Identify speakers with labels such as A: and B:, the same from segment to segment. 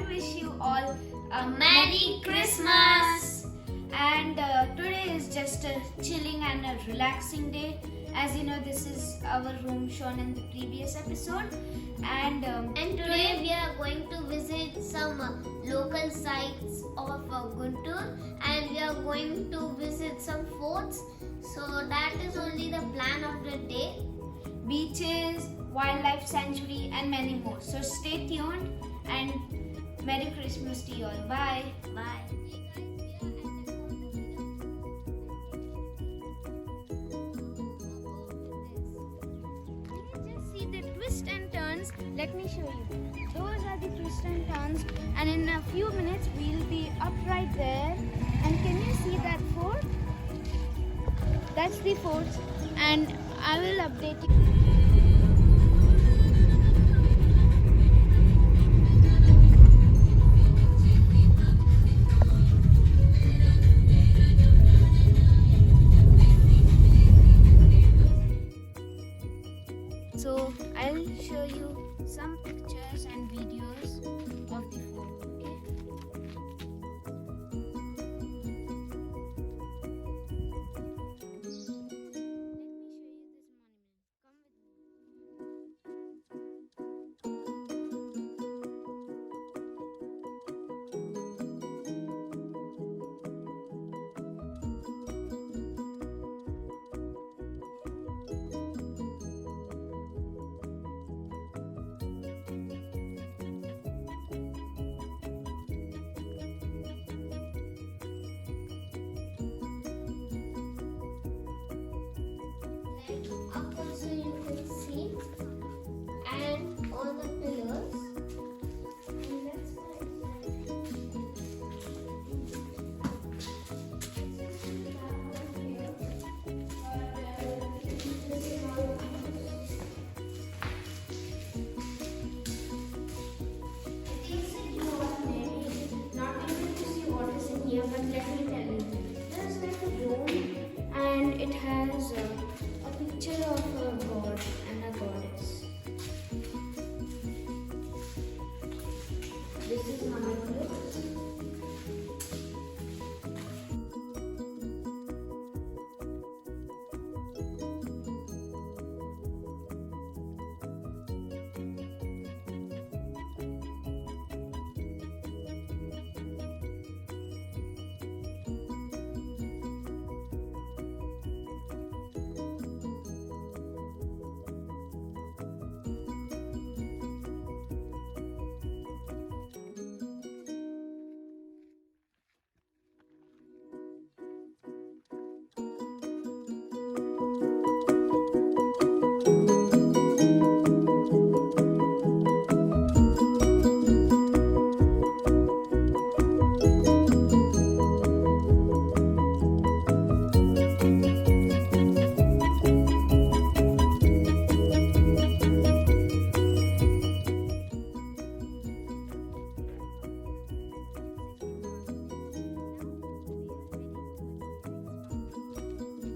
A: wish you all a
B: Merry Christmas!
A: And today is just a chilling and a relaxing day. As you know, this is our room shown in the previous episode. And
B: Today we are going to visit some local sites of Guntur, and we are going to visit some forts. So that is only the plan of the day.
A: beaches, wildlife sanctuary, and many more. So stay tuned and Merry Christmas to you all. Bye.
B: Bye.
A: Just see the twists and turns. Let me show you. Those are the twists and turns, and in a few minutes we'll be up right there. And can you see that fort? That's the fort, and I will update you. So I'll show you some pictures and videos of the fort, okay? Let me show you this monument. Come with me.
B: Up also you can see, and on the pillars. And that's
A: Here, but let me tell you, there's like a dome, and it has a picture of a god and a goddess. This is how it looks.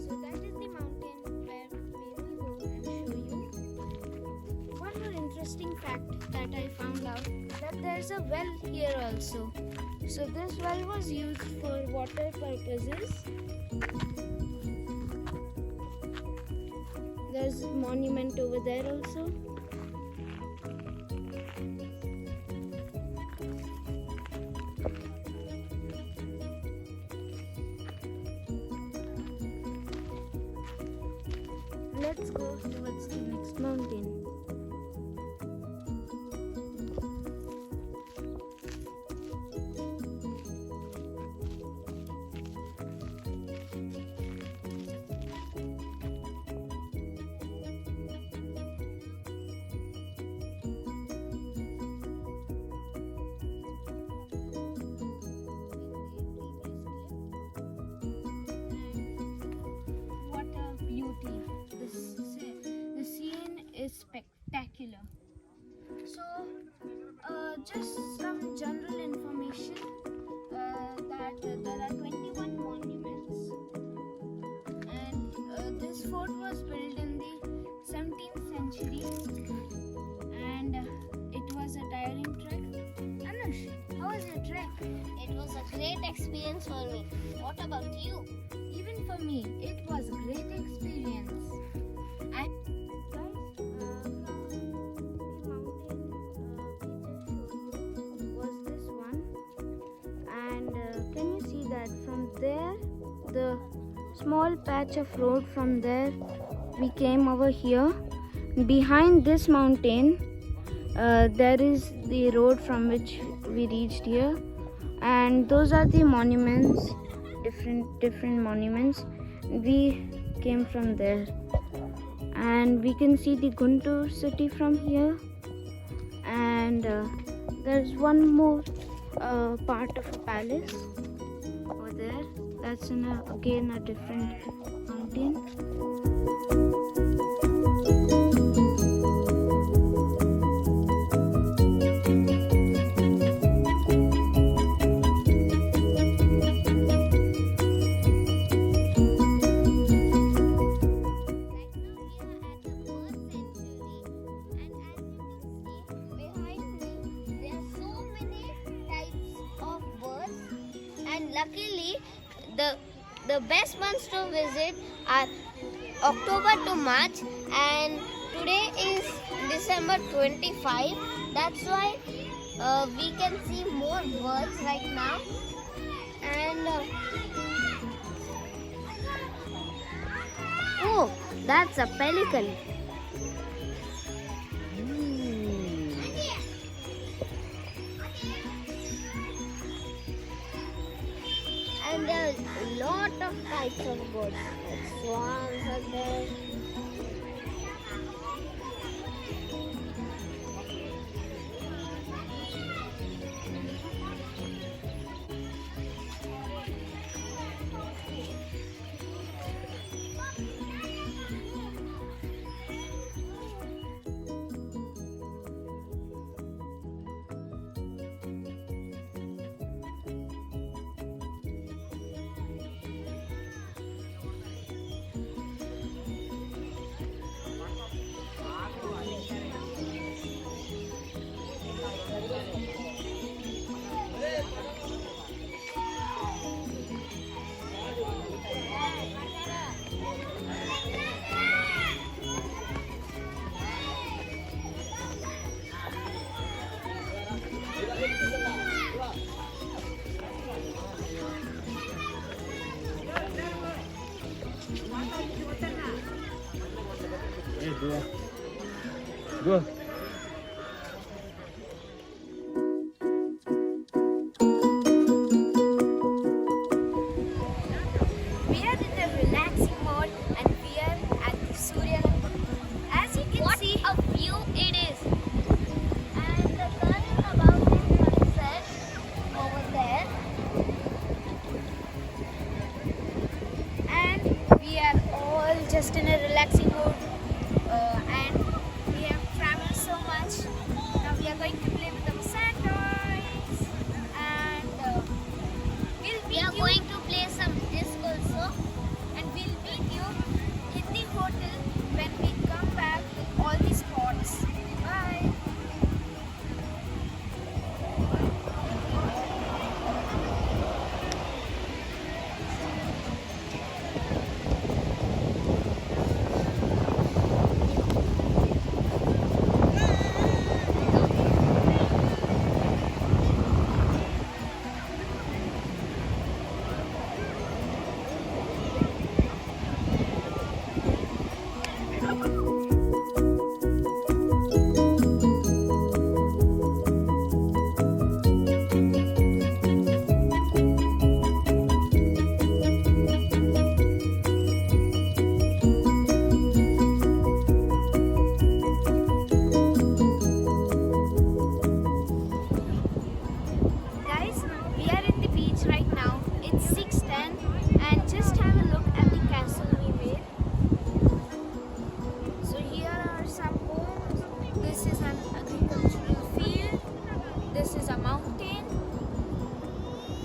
A: So that is the mountain where we will go and show you. One more interesting fact that I found out, that there's a well here also. So this well was used for water purposes. There's a monument over there also. Let's go towards the next mountain. What a beauty! The scene is spectacular. trek.
B: It was a great experience for me. What about you?
A: Even for me, it was a great experience. I guys, from the mountain we just showed you was this one, and can you see that from there, the small patch of road from there, we came over here. Behind this mountain, there is the road from which we reached here, and those are the monuments, different monuments. We came from there, and we can see the Guntur city from here, and there's one more part of a palace over there. That's again a different mountain.
B: Luckily, the best months to visit are October to March, and today is December 25. That's why we can see more birds right now. And oh, that's a pelican. And there's a lot of types of birds. Like swans are there.
C: Go.
A: We are in a relaxing mode and we are at the Suryalanka. As you can see,
B: What a view it is! And the sun is about to sunset over there.
A: and we are all just in a relaxing mood, and we have traveled so much. Now we are going to play with our sand toys, and we'll
B: We
A: meet
B: are
A: you,
B: going to play some disc also.
A: and we'll meet you in the hotel when we come back with all the spots. Bye. Guys, we are in the beach right now. It's 6:10, and just have a look at the castle we made. So here are some homes. This is an agricultural field. This is a mountain,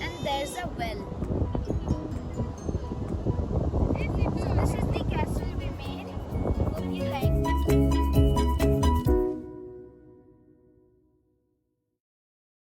A: and there's a well.